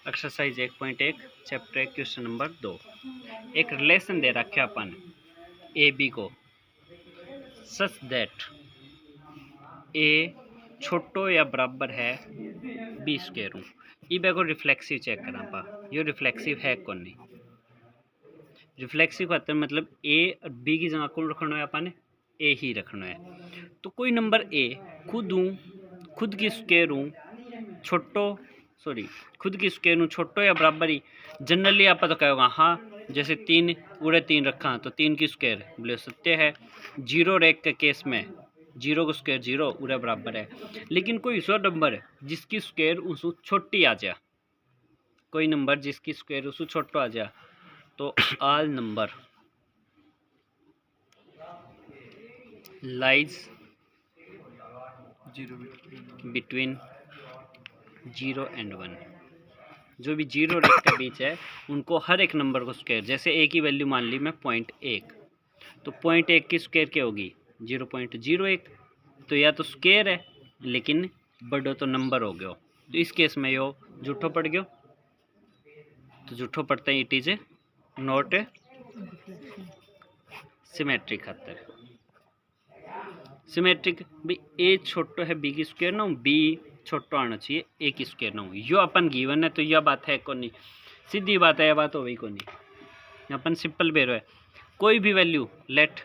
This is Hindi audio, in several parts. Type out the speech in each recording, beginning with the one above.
Exercise 1.1 chapter 1 question number 2। एक रिलेशन दे रखे अपन ए बी को सच दैट ए छोटो या बराबर है बी स्क्वायर। ये को रिफ्लेक्सिव चेक करा पा यो रिफ्लेक्सिव है कौन नहीं। रिफ्लेक्सिव का मतलब ए और बी की जगह कौन रखना है अपन ए ही रखना है। तो कोई नंबर ए खुद की स्क्वायर छोटो खुद की स्क्वायर छोटो या बराबर ही जनरली आप तो कहोगा हाँ जैसे 3 उड़े 3 रखा तो 3 की स्क्वायर बोले सत्य है। 0 रेख के केस में 0 को स्क्वायर 0 उड़े बराबर है। लेकिन कोई ऐसा नंबर है जिसकी स्क्वायर उसको छोटी आ जाए, कोई नंबर जिसकी स्क्वायर उसको छोटो आ जाए तो all number lies between 0 and 1। जो भी 0 रेख के बीच है उनको हर एक नंबर को स्क्वायर, जैसे ए की वैल्यू मान ली मैं 0.1 तो 0.1 की स्क्वायर क्या होगी 0.01। तो या तो स्क्वायर है लेकिन बड़ो तो नंबर हो गयो, तो इस केस में यो झूठो पड़ गयो। तो झूठो पड़ता है it is A not a symmetric खातर। सिमेट्रिक भाई ए छोटो है बी की स्क्वायर ना बी छोटो आना चाहिए ए की स्क्वायर ना हो, यो अपन गिवन है तो यह बात है कौन नहीं, सीधी बात है, यह बात हो गई कौन नहीं। अपन सिंपल बेरो है कोई भी वैल्यू लेट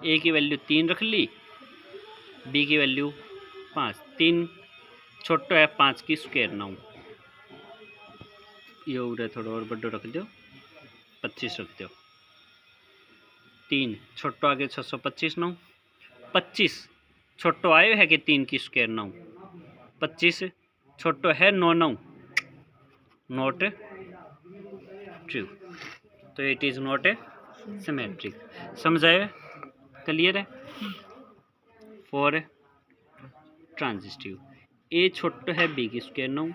ए की वैल्यू 3 रख ली, बी की वैल्यू 5, 3 छोटो है 5 की स्क्वायर ना हो, ये उरे थोड़ा और बड़ो रख दो 25 रख दो। 3 छोटो आगे 625 ना हो, 25 छोटो आयो है कि 3 की स्क्वायर ना हो, 25 छोटो है 9 नॉट ट्रू, तो it is not a symmetric. समझ आए, क्लियर है। फॉर ट्रांजिस्टिव ए छोटो है बी की स्क्वायर ना हो,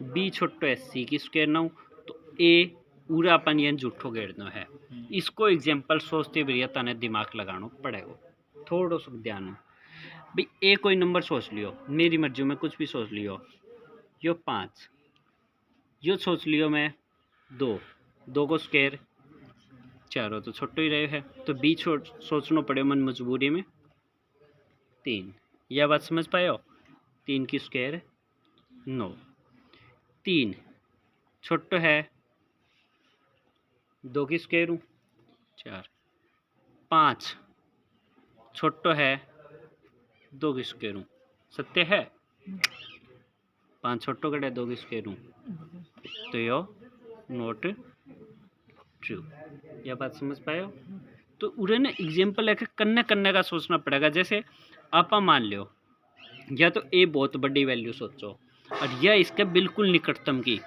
बी छोटो है सी की स्क्वायर ना हो, तो ए पूरा अपन ये झूठो घेरना है। इसको एग्जाम्पल सोचते बढ़िया तने दिमाग लगाना पड़ेगा, थोड़ा सा ध्यान हो भाई। ए कोई नंबर सोच लियो, मेरी मर्जी में कुछ भी सोच लियो, यो 5 यो सोच लियो मैं 2 को स्क्वायर 4 हो तो छोटो ही रहे है, तो बी सोचना पड़े मन मजबूरी में 3। यह बात समझ पाए, 3 की स्क्वायर 9, 3 छोटो है 2 की स्क्वायर 4, 5 छोटो है 2 की स्क्वायर सत्य है, 5 छोटो कड़े 2 की स्क्वायर तो यो नॉट ट्रू। यह बात समझ पाए। तो उन्हें ना एग्जाम्पल है कि कन्ने का सोचना पड़ेगा। जैसे आप मान लो या तो ए बहुत बड़ी वैल्यू सोचो और यह इसके बिल्कुल निकटतम की,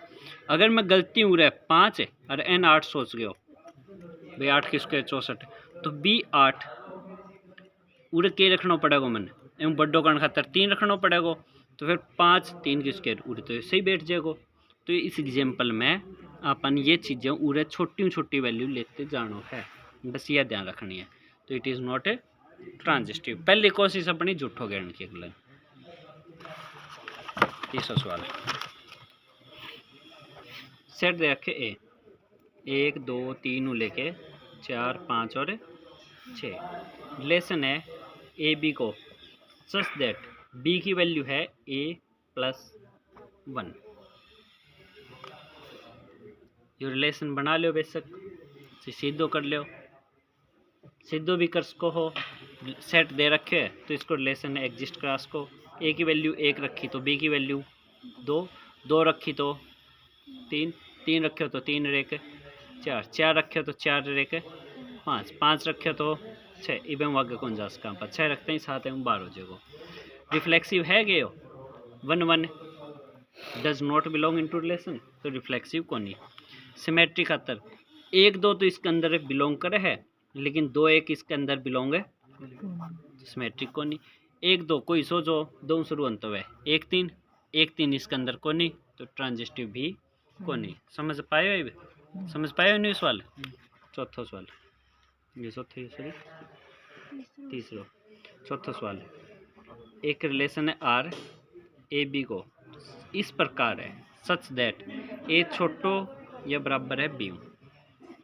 अगर मैं गलती हूँ रहा 5 है और एन 8 सोच गयो भाई 8 की स्क्वायर 64, तो बी 8 उड़े के रखना पड़ेगा मन एवं बड्डो कारण खातर 3 रखना पड़ेगा, तो फिर 5 3 की स्क्वायर उड़े तो सही बैठ जाएगा। तो इस एग्जाम्पल में अपन ये चीज़ें उड़े छोटी वैल्यू लेते जानो है, बस यह ध्यान रखनी है। तो it is not a transitive. पहली कोशिश अपनी झूठो घेरने की। अगला तीसरा सवाल सेट दे रखे ए 1 2 3 लेके 4 5 और 6। रिलेशन है ए बी को सच दैट बी की वैल्यू है a+1। जो रिलेशन बना लो बेशक सीधो कर लो, सीधो भी कर सको हो। सेट दे रखे है तो इसको रिलेशन एग्जिस्ट करा सको। ए की वैल्यू 1 रखी तो बी की वैल्यू 2, 2 रखी तो 3, 3 रखे तो 3 रेख 4, 4 रखे तो 4 रेख 5, 5 रखे तो 6। इबे आगे कौन जा सका पर 6 रखते हैं 7 एवं 12 हो जाएगा। रिफ्लेक्सिव है गए 1 1 does not belong into relation, तो रिफ्लेक्सिव कौन नहीं। सिमेट्री खातर 1 2 तो इसके अंदर बिलोंग करे है, लेकिन 2 1 इसके अंदर बिलोंग है सिमेट्रिक को नहीं। 1 2 कोई सो जो 2 शुरू अंत है 1 3 1 3 इसके अंदर को नहीं, तो ट्रांजिस्टिव भी को नहीं। समझ पाए, समझ पाए नहीं सवाल। चौथा सवाल ये चौथे सॉरी तीसरा चौथा सवाल, एक रिलेशन है आर ए बी को इस प्रकार है सच दैट ए छोटो या बराबर है बी,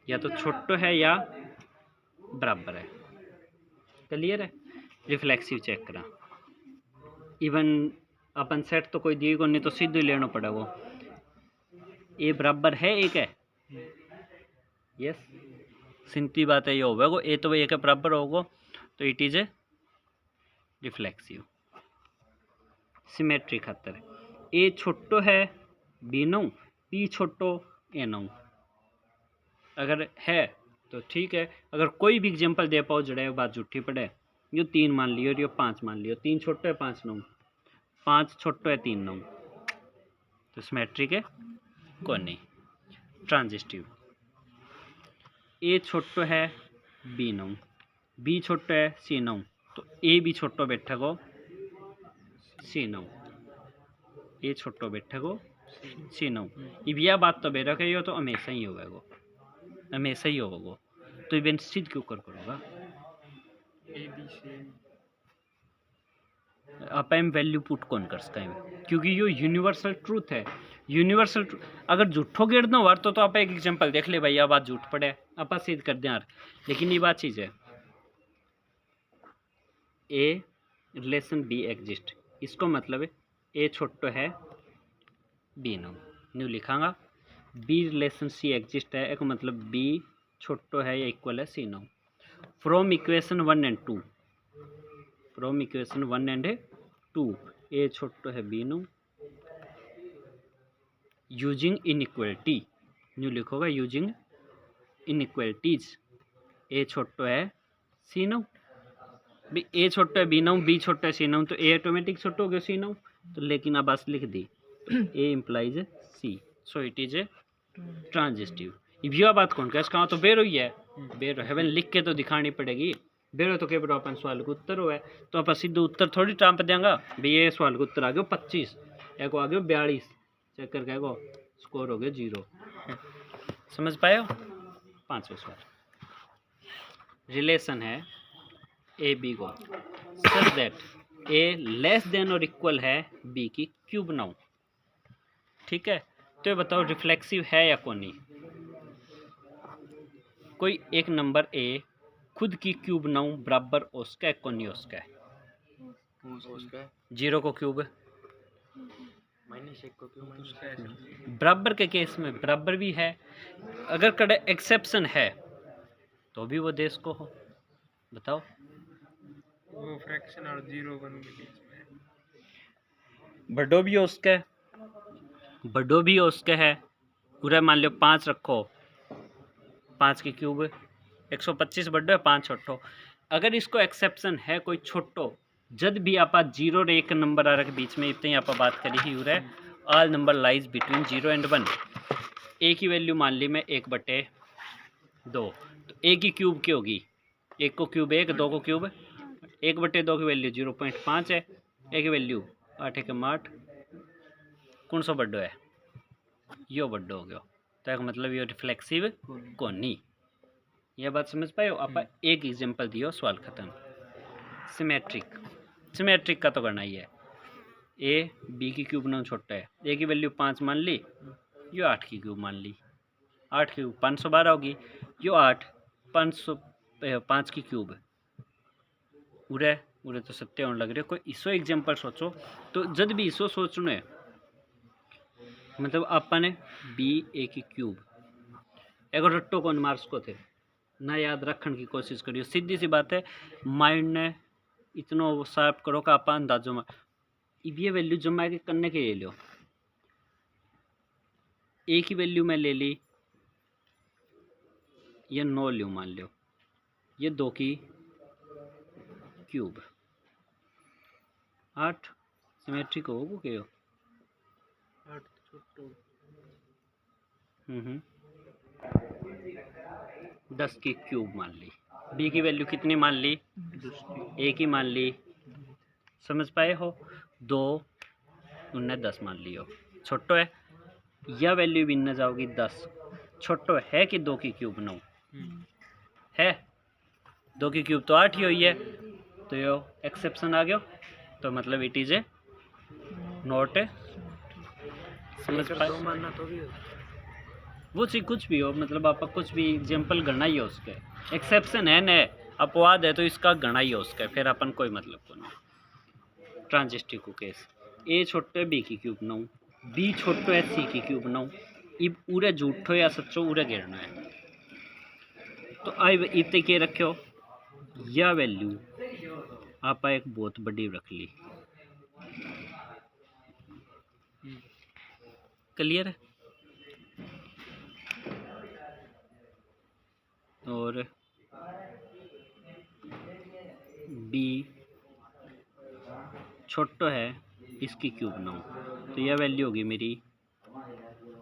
या तो छोटो है या बराबर है। क्लियर है? रिफ्लेक्सिव चेक करा। इवन अपन सेट तो कोई दिए को नहीं तो सीधे लेना पड़ा वो ए बराबर है एक है। यस सिंपली बात है ये होगा वो ए तो एक के बराबर होगा तो it is a reflexive. Symmetry खातर ए छोटो है बी नौ, बी छोटो ए नौ। अगर है तो ठीक है, अगर कोई भी एग्जांपल दे पाओ जड़े बात झूठी पड़े, यो 3 मान लियो और यो 5 मान लियो, 3 छोटो है 5 नौ, 5 छोटो है 3 नौ, तो सिमेट्रिक है कौन नहीं। ट्रांजिस्टिव ए छोटो है बी नौ, बी छोटो है सी नौ, तो ए भी छोटो बैठे को सी नौ, ए छोटो बैठे को सी नौ। अब यह बात तो बेरा कही हो तो हमेशा ही होगा वो, हमेशा ही होगा वो, तो इवन सिद्ध क्यों कर करूँगा। आप एम वैल्यू पुट कौन कर सकते हैं क्योंकि यो यूनिवर्सल ट्रूथ है। यूनिवर्सल अगर झूठो गिर ना वार तो आप एक एग्जांपल देख ले भाई यह बात झूठ पड़े आप सिद्ध कर दें यार, लेकिन ये बात चीज़ है ए रिलेशन बी एग्जिस्ट, इसको मतलब है ए छोटो है बी नौ न्यू लिखांगा, बी रिलेशन सी एग्जिस्ट है एक मतलब बी छोटो है या इक्वल है सी नौ। From equation 1 and 2, from equation 1 and 2 a छोटो है बी नौ यूजिंग इनइक्वलिटी न्यू लिखोगा यूजिंग इनइक्वलिटीज ए छोटो है सी नौ, भी ए छोटो है बी नौ बी छोटो है सी नौ तो ए ऑटोमेटिक छोटो हो गया सी नौ, तो लेकिन अब बस लिख दी a implies c, so it is a transitive. अब यह बात कौन कह इसका तो बेरो ही है, बेरो हेवन लिख के तो दिखानी पड़ेगी, बेरो तो क्या अपन सवाल का उत्तर हो है तो आप सीधे उत्तर थोड़ी टाँप देंगे भाई ये सवाल का उत्तर आ गया 25 एक आ गया 42 चेक करके को स्कोर हो गया 0। समझ पाए हो? 5वां सवाल रिलेशन है ए बी को such that A less than और इक्वल है बी की क्यूब नौ। ठीक है, तो ये बताओ रिफ्लेक्सिव है या कौन नहीं। कोई एक नंबर ए खुद की क्यूब नौ बराबर उसका है कौन नहीं उसका है, 0 को क्यूब -1 को क्यूब बराबर के केस में बराबर भी है, अगर कड़े एक्सेप्शन है तो भी वो देश को हो। बताओ वो फ्रैक्शन और 0-1 के बीच में बड़ो भी उसका है, बड़ो भी उसका है पूरा मान लो 5 रखो 5 की क्यूब 125 बड़ो है 5 छोटो। अगर इसको एक्सेप्शन है कोई छोटो जब भी आप 0 और 1 नंबर आ रखे बीच में इतनी आप बात करी ही है all number lies between 0 and 1। ए की वैल्यू मान ली मैं 1/2 तो ए की क्यूब क्या होगी, 1 को क्यूब 1 2 को क्यूब 1/2 की वैल्यू 0.5 है, ए की वैल्यू 8 के 8 कौन सा बड्डो है यो बड्डो हो गया, तो एक मतलब ये रिफ्लेक्सिव कौन नहीं। यह बात समझ पाए हो? आप एक एग्जांपल दियो सवाल खत्म। सिमेट्रिक, सिमेट्रिक का तो करना ही है, ए बी की क्यूब नौ छोटा है, ए की वैल्यू 5 मान ली, यो 8 की क्यूब मान ली, 8 की क्यूब 512 होगी, यो 8 5 की क्यूब उरे उरे तो 70 होने लग रहे। कोई इसो एग्जांपल सोचो तो जब भी इसो सोचना है मतलब आपने बी ए की क्यूब एक रट्टो कौन मार्क्स को थे ना याद रखने की कोशिश करियो, सीधी सी बात है माइंड ने इतना शार्प करो कि आप अंदाजों में ये वैल्यू जमा के करने के ले लो। ए की वैल्यू मैं ले ली ये 9 ल्यू मान लो, ये 2 की क्यूब 8 सिमेट्रिक हो क्या 8 छोटो 10 की क्यूब मान ली, बी की वैल्यू कितनी मान ली 1 की मान ली। समझ पाए हो? 2 उन्ने 10 मान लियो, छोटो है यह वैल्यू भी न जाओगी 10, छोटो है कि 2 की क्यूब 9 है, 2 की क्यूब तो 8 ही हुई है, तो यो एक्सेप्शन आ गया, तो मतलब it is A not a समझ पाए? दो मानना तो भी वो चीज कुछ भी हो, मतलब आप कुछ भी एग्जाम्पल गणना ही हो उसके, एक्सेप्शन है न अपवाद है तो इसका गणना ही हो उसका, फिर अपन कोई मतलब को नहीं। ट्रांजिस्टिव को केस ए छोटो बी की क्यूब नौ, बी छोटो है सी की क्यूब नौ, इब उरे झूठो या सच्चो उरे घेरना है। तो अब इतने के रखो या वैल्यू आप एक बहुत बड़ी रख ली। क्लियर है? और बी छोटो है इसकी क्यूब नौ, तो यह वैल्यू होगी मेरी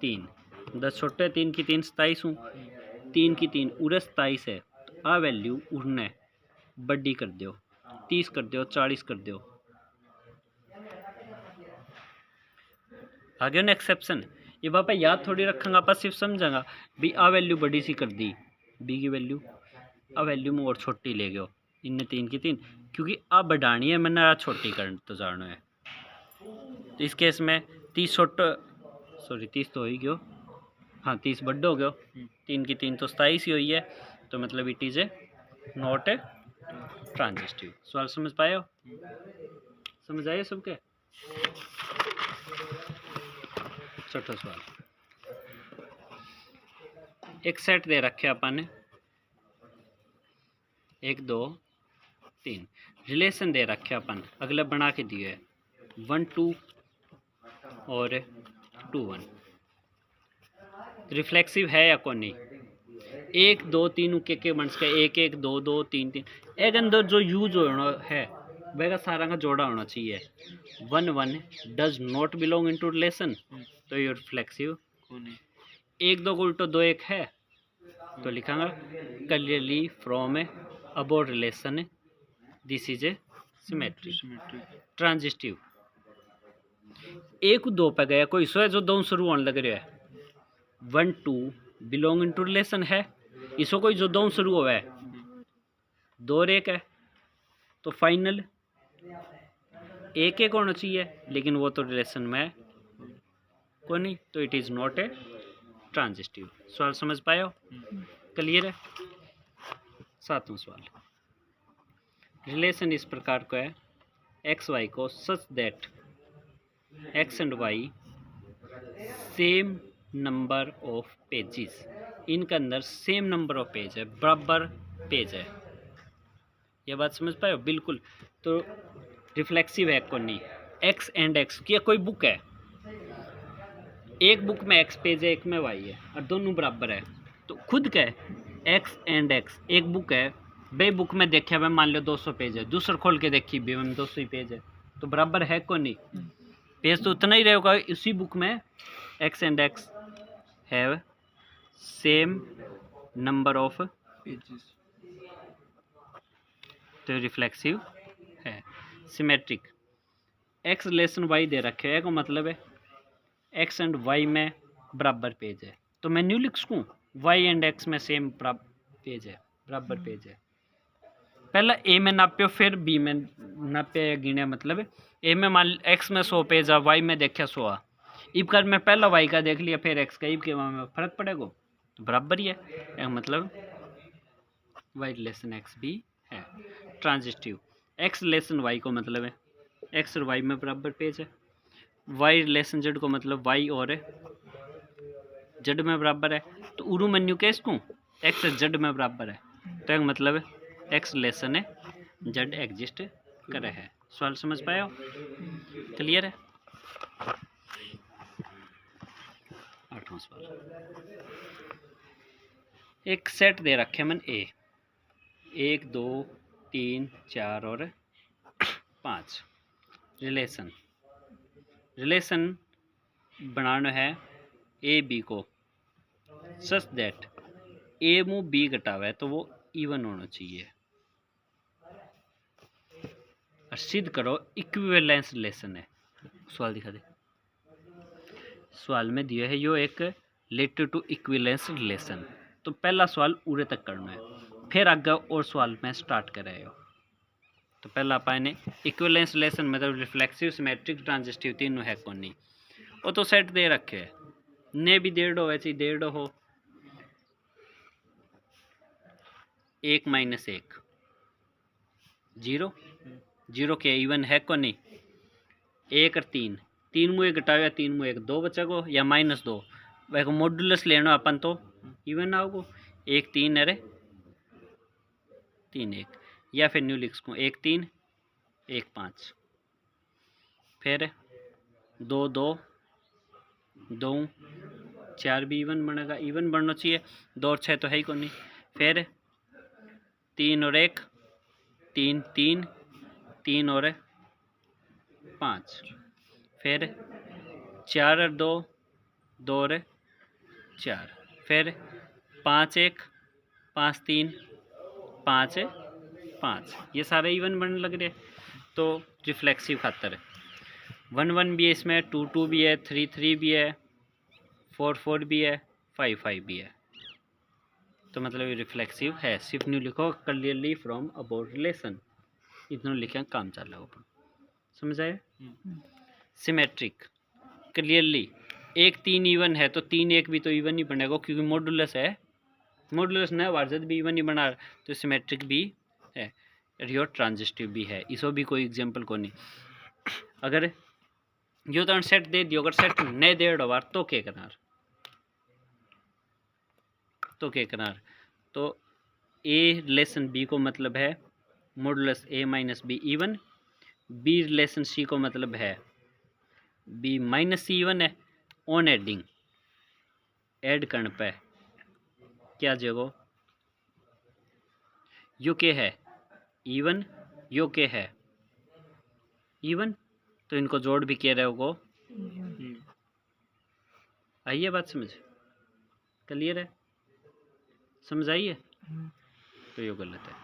3। 10 छोटो है 3 की 3 27 हूँ, 3 की 3 उरे 27 है, तो आ वैल्यू उड़ने बड़ी कर दो, 30 कर दो, 40 कर दो। आगे ना एक्सेप्शन, ये वहाँ पे याद थोड़ी रखेंगे, आप सिर्फ समझेंगा भी आ वैल्यू बड़ी सी कर दी, बी की वैल्यू आ वैल्यू में और छोटी ले गयो, इनने 3 की 3, क्योंकि आ बढ़ानी है मैंने आ छोटी कर तो जानो है। तो इस केस में 30 छोटो, सॉरी 30 तो हो ही गयो, हाँ 30 बड्डो हो गयो, 3 की 3 तो 27 ही हुई है, तो मतलब it is A not a transitive. सवाल समझ पाए हो? समझ आए सबके? छठा सवाल, एक सेट दे रखे अपन ने 1 2 3, रिलेशन दे रखे अपन अगले बना के दिए 1 2 और 2 1, रिफ्लेक्सिव है या कौन नहीं? 1 2 3 के बन सके 1 1 2 2 3 3, एक अंदर जो यूज होना है वह का सारा का जोड़ा होना चाहिए। 1 1 does not belong into relation, तो ये रिफ्लेक्सिव। 1 2 उल्टो 2 1 है, तो लिखांगा clearly from a above relation this is a symmetric. Transitive 1 2 पे गया कोई सो है जो 2 शुरू होने लग रहा है, 1 2 बिलोंग इनटू रिलेशन है, इसको कोई जो 2 शुरू हुआ है 2 और 1 है, तो फाइनल 1 1 होना चाहिए, लेकिन वो तो रिलेशन में को नहीं, तो it is not a transitive. सवाल समझ पाए हो? क्लियर है? 7वां सवाल, रिलेशन इस प्रकार का है एक्स वाई को such that X and Y same number of pages, इनके अंदर सेम नंबर ऑफ पेज है, बराबर पेज है। यह बात समझ पाए हो? बिल्कुल। तो रिफ्लेक्सिव है कौन नहीं? एक्स एंड एक्स की कोई बुक है, एक बुक में एक्स पेज है एक में वाई है और दोनों बराबर है, तो खुद का एक्स एंड एक्स एक बुक है, बे बुक में देखे हुए मान लो 200 पेज है, दूसरा खोल के देखी बे में 200 ही पेज है, तो बराबर है कौन नहीं? पेज तो उतना ही रहेगा, इसी बुक में x and x have same number of pages, तो रिफ्लेक्सिव है। Symmetric x relation why they रखे है, का मतलब है एक्स एंड वाई में बराबर पेज है, तो मैं न्यू लिख सकूँ वाई एंड एक्स में सेम पेज है, बराबर पेज है। पहला ए में नाप्यो फिर बी में नाप्या गिने, मतलब ए में मान एक्स में 100 पेज है, वाई में देखा 100 आ, इब कर मैं पहला वाई का देख लिया फिर एक्स का, इब के में फर्क पड़ेगा, तो बराबर ही है, मतलब वाई रिलेशन एक्स भी है। ट्रांजिस्टिव एक्स रिलेशन वाई को मतलब है एक्स और वाई में बराबर पेज है, वाई रिलेशन जेड को मतलब वाई और जेड में बराबर है, तो उरू में न्यू केस को एक्स जेड में बराबर है, तो एक मतलब एक्स रिलेशन है जेड एग्जिस्ट करे है। सवाल समझ पाए हो? क्लियर है? 8वां सवाल, एक सेट दे रखे मन ए 1 2 3 4 और 5, रिलेशन बनाना है ए बी को सच दैट ए मु बी घटावा है तो वो इवन होना चाहिए, और सिद्ध करो इक्विवेलेंस रिलेशन है। सवाल दिखा दे, सवाल में दिया है यो एक रिलेटेड टू इक्विवेलेंस रिलेशन, तो पहला सवाल उरे तक करना है, फिर आगे और सवाल में स्टार्ट कर रहे हो। तो पहला अपन ने इक्विवेलेंस रिलेशन मतलब रिफ्लेक्सिव सिमेट्रिक ट्रांजिस्टिव तीनों है कौन नहीं, वो तो सेट दे रखे है ने भी 1.5 वैसे 1.5 हो 1 माइनस 1 0 0 के इवन है को नहीं 1 और 3 3 मुँह घटाओ या 3 मुँह 1 2 बचा को या -2 वह को मॉडुलस लेना अपन तो इवन आओगो 1 3 अरे 3 1 या फिर न्यू लिख सकूँ 1 3 1 5 फिर 2 2 2 4 भी इवन बनेगा इवन बनना चाहिए 2 और 6 तो है ही को नहीं फिर 3 और 1 3 3 3 और 5 फिर 4 और 2 2 और 4 फिर 5 1 5 3 5 5 ये सारे इवन बनने लग रहे तो रिफ्लेक्सिव खातर है 1 1 भी है इसमें 2 2 भी है 3 3 भी है 4 4 भी है 5 5 भी है तो मतलब ये रिफ्लेक्सिव है सिर्फ न्यू लिखो क्लियरली फ्रॉम अबाउट रिलेशन इतना लिखे काम चल रहा है समझ आए सिमेट्रिक क्लियरली 1 3 इवन है तो 3 1 भी तो इवन ही बनेगा क्योंकि मॉडुलस है मॉडुलस न वार्जत भी इवन ही बना तो सिमेट्रिक भी है रियो ट्रांजिस्टिव भी है इसो भी कोई एग्जांपल को नहीं अगर यो तो सेट दे दियो अगर सेट नहीं दे बार तो क्या करना तो ए रिलेशन बी को मतलब है modulus a minus b even b relation c को मतलब है बी माइनस सी इवन है ऑन एडिंग ऐड करने पे क्या जगह यो के है इवन यो के है इवन तो इनको जोड़ भी कह रहे हो आइए बात समझ क्लियर है समझ आइए तो ये गलत है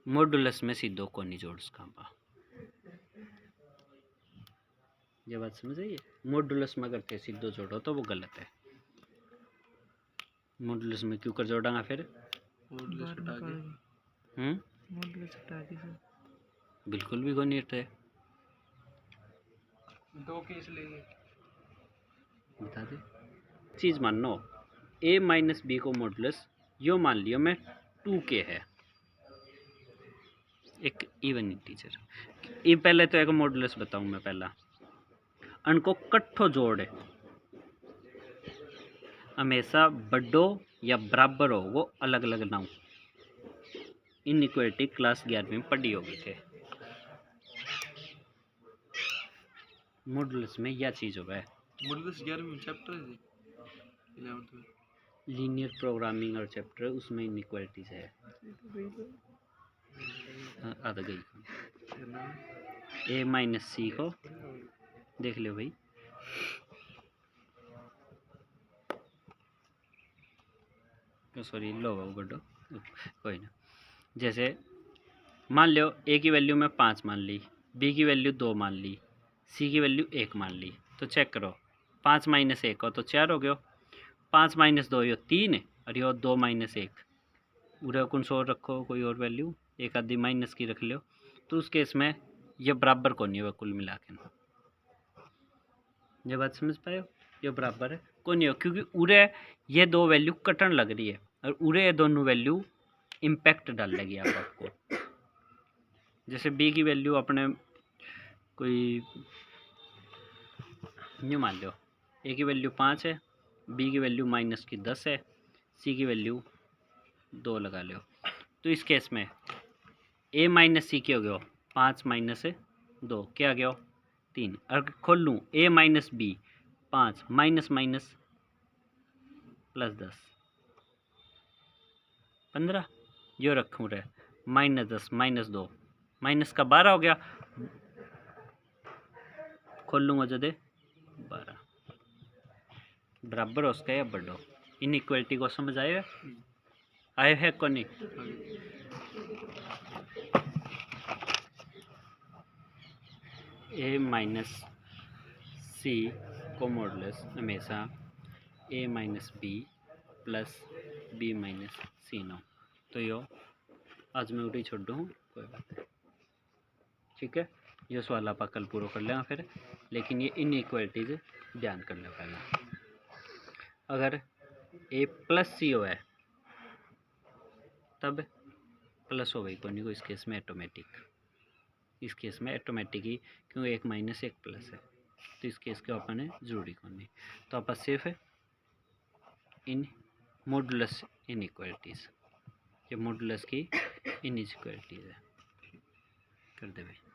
मॉडुलस में सीधो को नहीं जोड़ सका ये बात समझ आइए मॉडुलस में अगर थे सीधो जोड़ो तो वो गलत है मॉडुलस में क्यों कर जोड़ांगा फिर बिल्कुल भी को नहीं हटे दो केस लेंगे बता दे चीज मानो a माइनस बी को मॉडुलस यो मान लियो मैं 2k है एक इवन इंटीजर ये पहले तो एक मॉडुलस बताऊं मैं पहला अनको कट्ठो जोड़ हमेशा बड्डो या बराबर हो वो अलग अलग ना हो इनइक्वालिटी क्लास 11 में पढ़ी होगी थे मॉडुलस में यह चीज होगा मॉडुलस 11 चैप्टर है 11th में लीनियर प्रोग्रामिंग और चैप्टर उसमें इनइक्वालिटीज है आधा गई ए माइनस सी को देख लो भाई सॉरी लो बड्डो कोई ना जैसे मान लो ए की वैल्यू में 5 मान ली बी की वैल्यू 2 मान ली सी की वैल्यू 1 मान ली तो चेक करो 5 माइनस 1 हो तो 4 हो गया 5 माइनस 2 यो 3 है और यो 2 माइनस 1 पूरा कौन सो रखो कोई और वैल्यू एक आधी माइनस की रख लो तो उस केस में ये बराबर कौन नहीं होगा कुल मिला के ये बात समझ पाए हो ये बराबर है कौन नहीं हो क्योंकि उरे ये दो वैल्यू कटन लग रही है और उरे ये दोनों वैल्यू इम्पैक्ट डाल लगी आपको जैसे बी की वैल्यू अपने कोई न्यू मान लो ए की वैल्यू 5 है बी की वैल्यू माइनस की 10 है सी की वैल्यू 2 लगा लो तो इस केस में ए माइनस सी क्या हो गया 5 माइनस 2 क्या गया 3 अगर खोल लूँ a minus b 5 minus minus plus 10 15 जो रखूँ रे माइनस 10 माइनस 2 माइनस का 12 हो गया खोल लूँगा जदे 12 बराबर हो उसका या बढ़ो इनइक्वालिटी को समझ आए है को नहीं ए माइनस सी को मॉडुलस हमेशा A minus B plus B minus C नो तो यो आज मैं उठी छोड़ दूँ कोई बात नहीं ठीक है। यो सवाल आप कल पूरा कर लेना फिर, लेकिन ये इनइक्वालिटीज ध्यान कर लो पहला। अगर ए प्लस सी हो है तब प्लस हो गई कौन को, इस केस में ऑटोमेटिक, इस केस में ऑटोमेटिक ही, क्यों एक माइनस एक प्लस है, तो इस केस के अपन जरूरी कौन नहीं, तो आप सिर्फ इन मॉडुलस इनइक्वालिटीज़, ये मॉडुलस की इनइक्वालिटीज़ है कर दे भाई।